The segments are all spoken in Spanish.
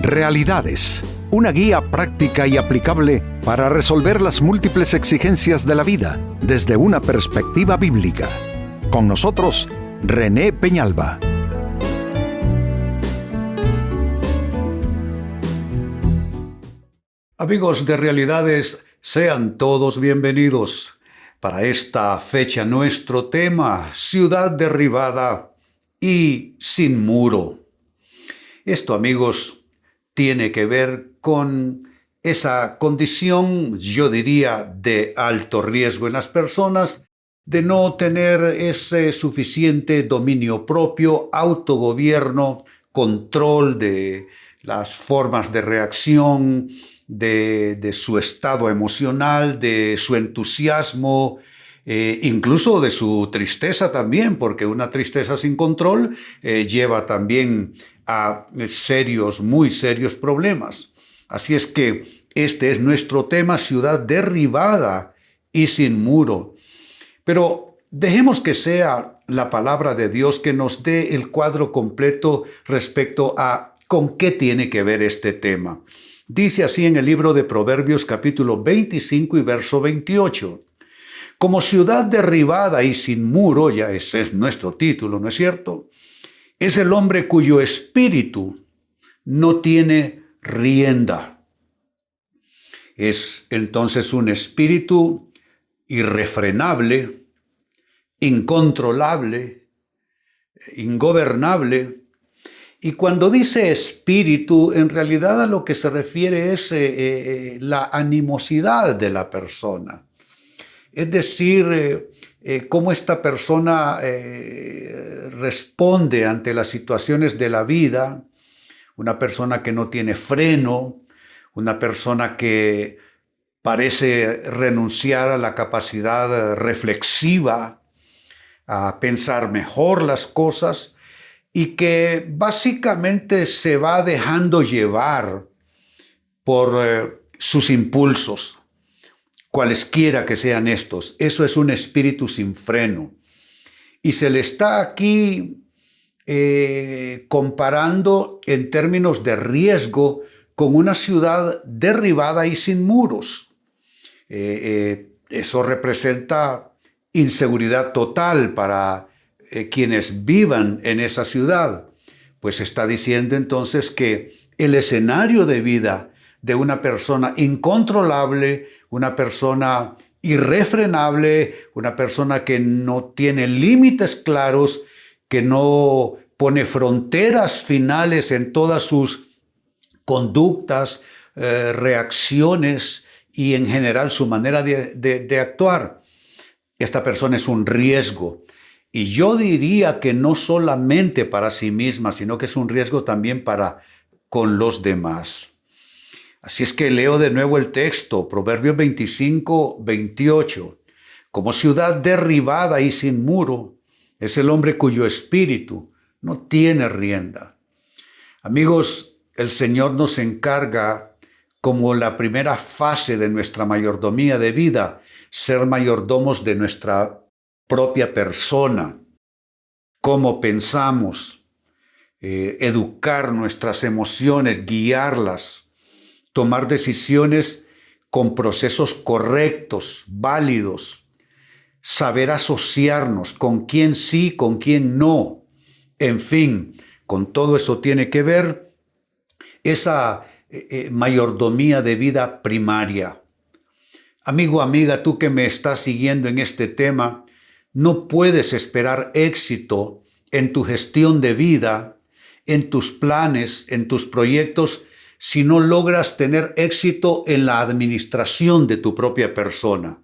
Realidades, una guía práctica y aplicable para resolver las múltiples exigencias de la vida desde una perspectiva bíblica. Con nosotros, René Peñalba. Amigos de Realidades, sean todos bienvenidos. Para esta fecha nuestro tema, ciudad derribada y sin muro. Esto, amigos, tiene que ver con esa condición, yo diría, de alto riesgo en las personas, de no tener ese suficiente dominio propio, autogobierno, control de las formas de reacción, de su estado emocional, de su entusiasmo, incluso de su tristeza también, porque una tristeza sin control lleva también a muy serios problemas. Así es que este es nuestro tema, ciudad derribada y sin muro. Pero dejemos que sea la palabra de Dios que nos dé el cuadro completo respecto a con qué tiene que ver este tema. Dice así en el libro de Proverbios capítulo 25 y verso 28. Como ciudad derribada y sin muro, ya ese es nuestro título, ¿no es cierto? Es el hombre cuyo espíritu no tiene rienda. Es entonces un espíritu irrefrenable, incontrolable, ingobernable. Y cuando dice espíritu, en realidad a lo que se refiere es la animosidad de la persona. Es decir, cómo esta persona responde ante las situaciones de la vida, una persona que no tiene freno, una persona que parece renunciar a la capacidad reflexiva, a pensar mejor las cosas y que básicamente se va dejando llevar por sus impulsos, cualesquiera que sean estos. Eso es un espíritu sin freno. Y se le está aquí comparando en términos de riesgo con una ciudad derribada y sin muros. Eso representa inseguridad total para quienes vivan en esa ciudad. Pues está diciendo entonces que el escenario de vida de una persona incontrolable, una persona irrefrenable, una persona que no tiene límites claros, que no pone fronteras finales en todas sus conductas, reacciones y en general su manera de actuar. Esta persona es un riesgo. Y yo diría que no solamente para sí misma, sino que es un riesgo también para con los demás. Así es que leo de nuevo el texto, Proverbios 25, 28. Como ciudad derribada y sin muro, es el hombre cuyo espíritu no tiene rienda. Amigos, el Señor nos encarga, como la primera fase de nuestra mayordomía de vida, ser mayordomos de nuestra propia persona, cómo pensamos, educar nuestras emociones, guiarlas, tomar decisiones con procesos correctos, válidos, saber asociarnos con quién sí, con quién no. En fin, con todo eso tiene que ver esa mayordomía de vida primaria. Amigo, amiga, tú que me estás siguiendo en este tema, no puedes esperar éxito en tu gestión de vida, en tus planes, en tus proyectos, si no logras tener éxito en la administración de tu propia persona.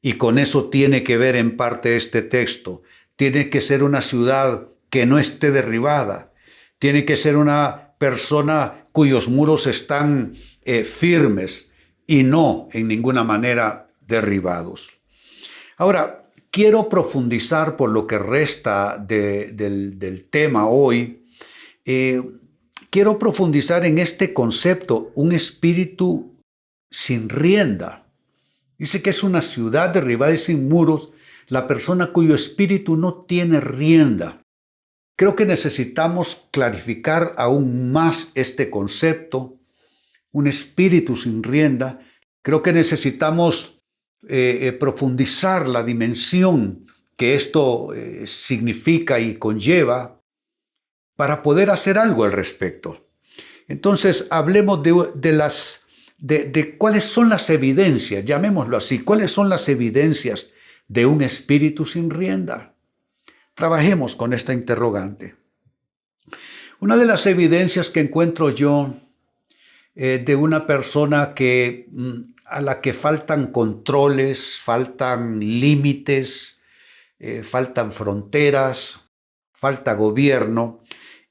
Y con eso tiene que ver en parte este texto. Tiene que ser una ciudad que no esté derribada. Tiene que ser una persona cuyos muros están firmes y no en ninguna manera derribados. Ahora, quiero profundizar por lo que resta del tema hoy. Quiero profundizar en este concepto, un espíritu sin rienda. Dice que es una ciudad derribada y sin muros, la persona cuyo espíritu no tiene rienda. Creo que necesitamos clarificar aún más este concepto, un espíritu sin rienda. Creo que necesitamos profundizar la dimensión que esto significa y conlleva para poder hacer algo al respecto. Entonces, hablemos de cuáles son las evidencias, llamémoslo así, cuáles son las evidencias de un espíritu sin rienda. Trabajemos con esta interrogante. Una de las evidencias que encuentro yo de una persona a la que faltan controles, faltan límites, faltan fronteras, falta gobierno,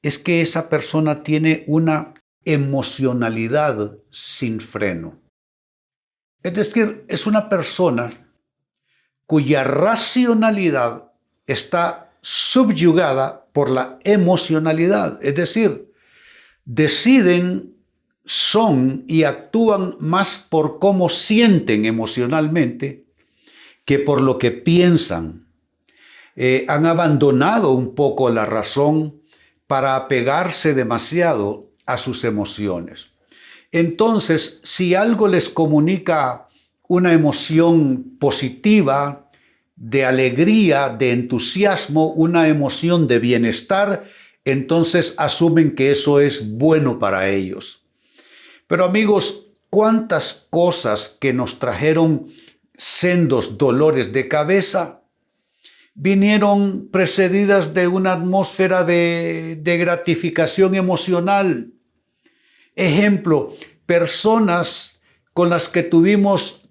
es que esa persona tiene una emocionalidad sin freno. Es decir, es una persona cuya racionalidad está subyugada por la emocionalidad. Es decir, deciden, son y actúan más por cómo sienten emocionalmente que por lo que piensan. Han abandonado un poco la razón para apegarse demasiado a sus emociones. Entonces, si algo les comunica una emoción positiva, de alegría, de entusiasmo, una emoción de bienestar, entonces asumen que eso es bueno para ellos. Pero amigos, ¿cuántas cosas que nos trajeron sendos dolores de cabeza vinieron precedidas de una atmósfera de gratificación emocional? Ejemplo, personas con las que tuvimos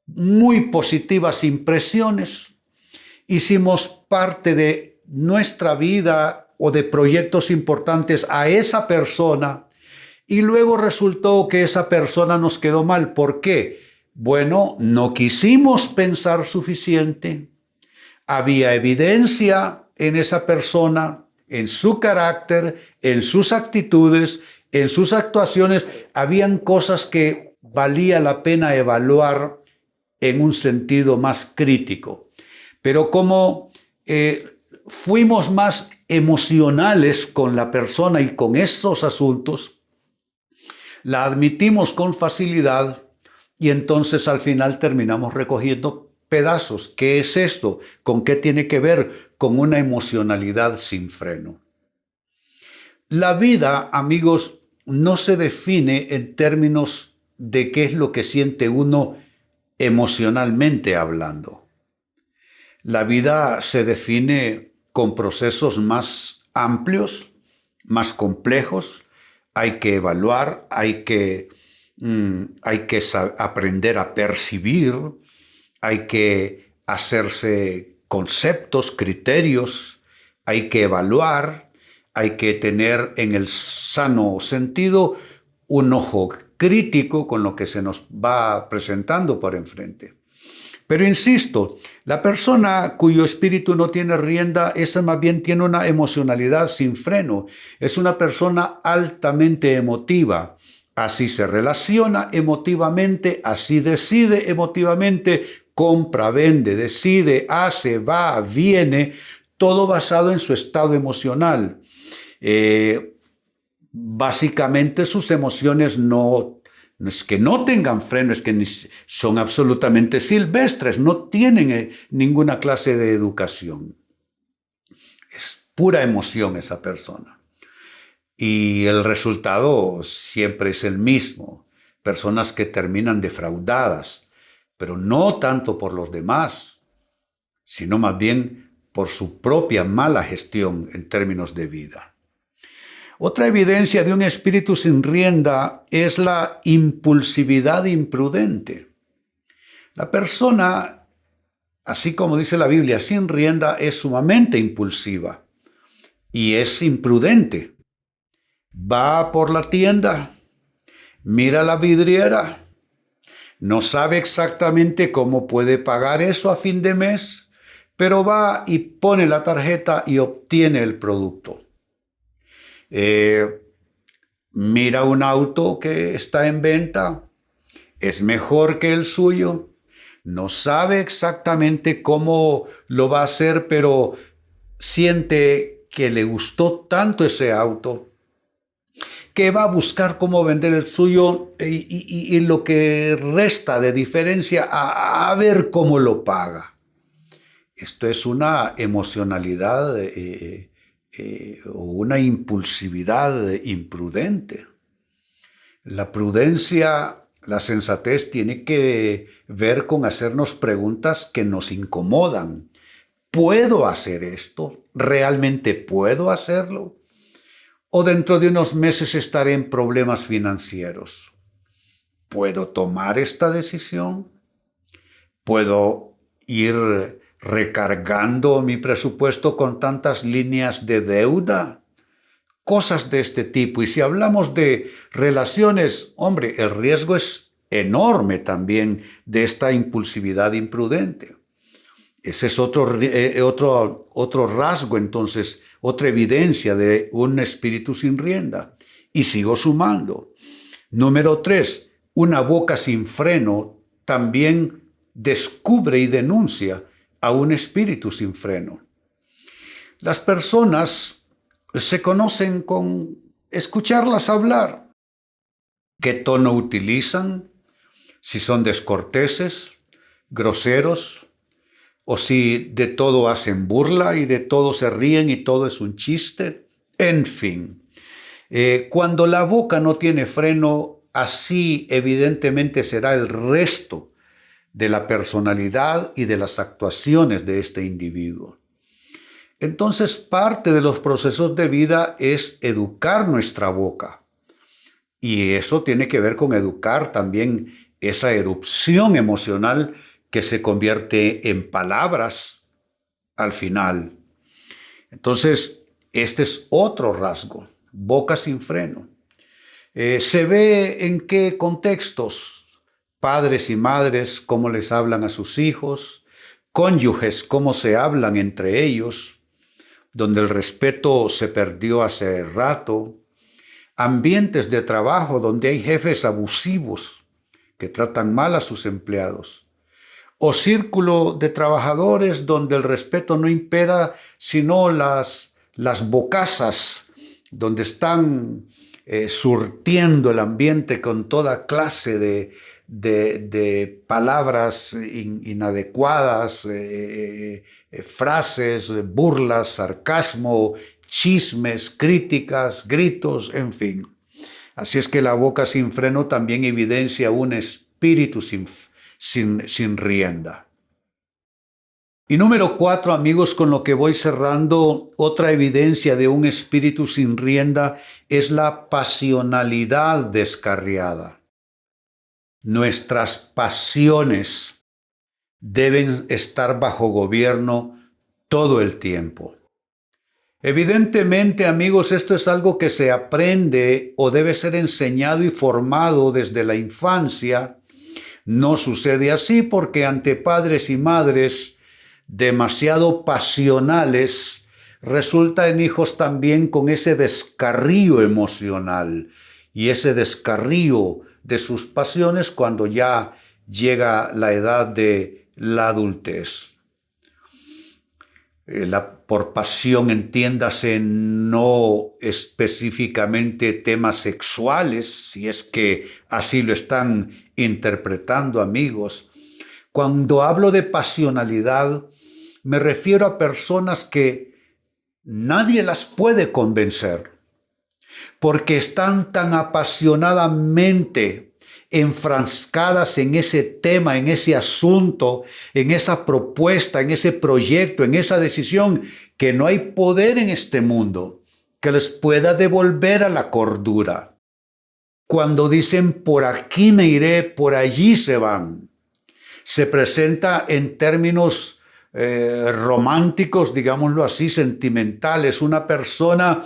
muy positivas impresiones, hicimos parte de nuestra vida o de proyectos importantes a esa persona y luego resultó que esa persona nos quedó mal. ¿Por qué? Bueno, no quisimos pensar suficiente. Había evidencia en esa persona, en su carácter, en sus actitudes, en sus actuaciones. Habían cosas que valía la pena evaluar en un sentido más crítico. Pero como fuimos más emocionales con la persona y con estos asuntos, la admitimos con facilidad y entonces al final terminamos recogiendo pedazos. ¿Qué es esto? ¿Con qué tiene que ver? Con una emocionalidad sin freno. La vida, amigos, no se define en términos de qué es lo que siente uno emocionalmente hablando. La vida se define con procesos más amplios, más complejos. Hay que evaluar, hay que aprender a percibir, hay que hacerse conceptos, criterios, hay que evaluar, hay que tener en el sano sentido un ojo crítico con lo que se nos va presentando por enfrente. Pero insisto, la persona cuyo espíritu no tiene rienda, esa más bien tiene una emocionalidad sin freno. Es una persona altamente emotiva. Así se relaciona emotivamente, así decide emotivamente, compra, vende, decide, hace, va, viene, todo basado en su estado emocional. Básicamente sus emociones no es que no tengan freno, es que son absolutamente silvestres, no tienen ninguna clase de educación. Es pura emoción esa persona. Y el resultado siempre es el mismo. Personas que terminan defraudadas, pero no tanto por los demás, sino más bien por su propia mala gestión en términos de vida. Otra evidencia de un espíritu sin rienda es la impulsividad imprudente. La persona, así como dice la Biblia, sin rienda es sumamente impulsiva y es imprudente. Va por la tienda, mira la vidriera, no sabe exactamente cómo puede pagar eso a fin de mes, pero va y pone la tarjeta y obtiene el producto. Mira un auto que está en venta, es mejor que el suyo, no sabe exactamente cómo lo va a hacer, pero siente que le gustó tanto ese auto que va a buscar cómo vender el suyo y lo que resta de diferencia a ver cómo lo paga. Esto es una emocionalidad o una impulsividad imprudente. La prudencia, la sensatez tiene que ver con hacernos preguntas que nos incomodan. ¿Puedo hacer esto? ¿Realmente puedo hacerlo? ¿O dentro de unos meses estaré en problemas financieros? ¿Puedo tomar esta decisión? ¿Puedo ir recargando mi presupuesto con tantas líneas de deuda? Cosas de este tipo. Y si hablamos de relaciones, hombre, el riesgo es enorme también de esta impulsividad imprudente. Ese es otro rasgo, entonces, otra evidencia de un espíritu sin rienda. Y sigo sumando. Número 3, una boca sin freno también descubre y denuncia a un espíritu sin freno. Las personas se conocen con escucharlas hablar. ¿Qué tono utilizan? Si son descorteses, groseros, o si de todo hacen burla y de todo se ríen y todo es un chiste. En fin, cuando la boca no tiene freno, así evidentemente será el resto de la personalidad y de las actuaciones de este individuo. Entonces, parte de los procesos de vida es educar nuestra boca. Y eso tiene que ver con educar también esa erupción emocional que se convierte en palabras al final. Entonces, este es otro rasgo, boca sin freno. Se ve en qué contextos, padres y madres, cómo les hablan a sus hijos, cónyuges, cómo se hablan entre ellos, donde el respeto se perdió hace rato, ambientes de trabajo donde hay jefes abusivos que tratan mal a sus empleados, o círculo de trabajadores donde el respeto no impera, sino las bocazas, donde están surtiendo el ambiente con toda clase de palabras inadecuadas, frases, burlas, sarcasmo, chismes, críticas, gritos, en fin. Así es que la boca sin freno también evidencia un espíritu sin rienda. Y número 4, amigos, con lo que voy cerrando, otra evidencia de un espíritu sin rienda es la pasionalidad descarriada. Nuestras pasiones deben estar bajo gobierno todo el tiempo. Evidentemente, amigos, esto es algo que se aprende o debe ser enseñado y formado desde la infancia. No sucede así porque ante padres y madres demasiado pasionales resulta en hijos también con ese descarrío emocional y ese descarrío de sus pasiones cuando ya llega la edad de la adultez. Por pasión entiéndase no específicamente temas sexuales, si es que así lo están interpretando, amigos. Cuando hablo de pasionalidad, me refiero a personas que nadie las puede convencer, porque están tan apasionadamente enfrascadas en ese tema, en ese asunto, en esa propuesta, en ese proyecto, en esa decisión, que no hay poder en este mundo que les pueda devolver a la cordura. Cuando dicen por aquí me iré, por allí se van, se presenta en términos románticos, digámoslo así, sentimentales, una persona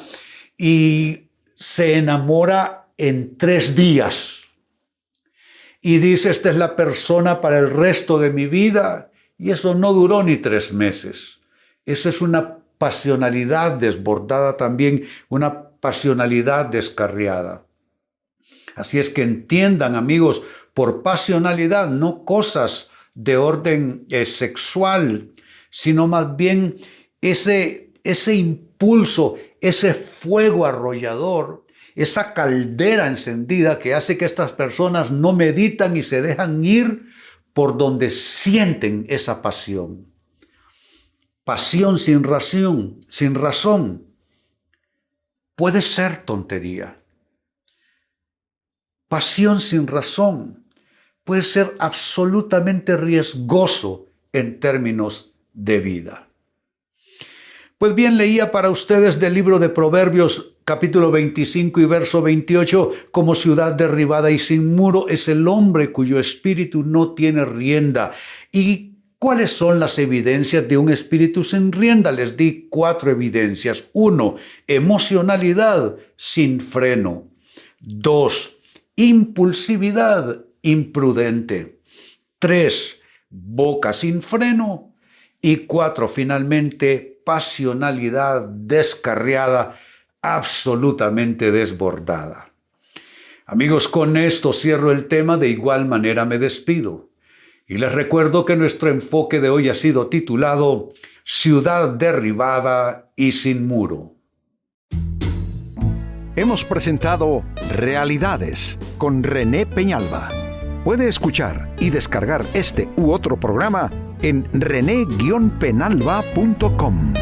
y se enamora en 3 días. Y dice, esta es la persona para el resto de mi vida. Y eso no duró ni 3 meses. Eso es una pasionalidad desbordada también, una pasionalidad descarriada. Así es que entiendan, amigos, por pasionalidad, no cosas de orden sexual, sino más bien ese impulso, ese fuego arrollador, esa caldera encendida que hace que estas personas no meditan y se dejan ir por donde sienten esa pasión. Pasión sin razón, puede ser tontería. Pasión sin razón puede ser absolutamente riesgoso en términos de vida. Pues bien, leía para ustedes del libro de Proverbios, capítulo 25 y verso 28, como ciudad derribada y sin muro es el hombre cuyo espíritu no tiene rienda. ¿Y cuáles son las evidencias de un espíritu sin rienda? Les di 4 evidencias. 1, emocionalidad sin freno. 2, impulsividad imprudente. 3, boca sin freno. Y 4, finalmente, pasionalidad descarriada, absolutamente desbordada. Amigos, con esto cierro el tema, de igual manera me despido. Y les recuerdo que nuestro enfoque de hoy ha sido titulado Ciudad derribada y sin muro. Hemos presentado Realidades con René Peñalba. Puede escuchar y descargar este u otro programa en rene-penalba.com.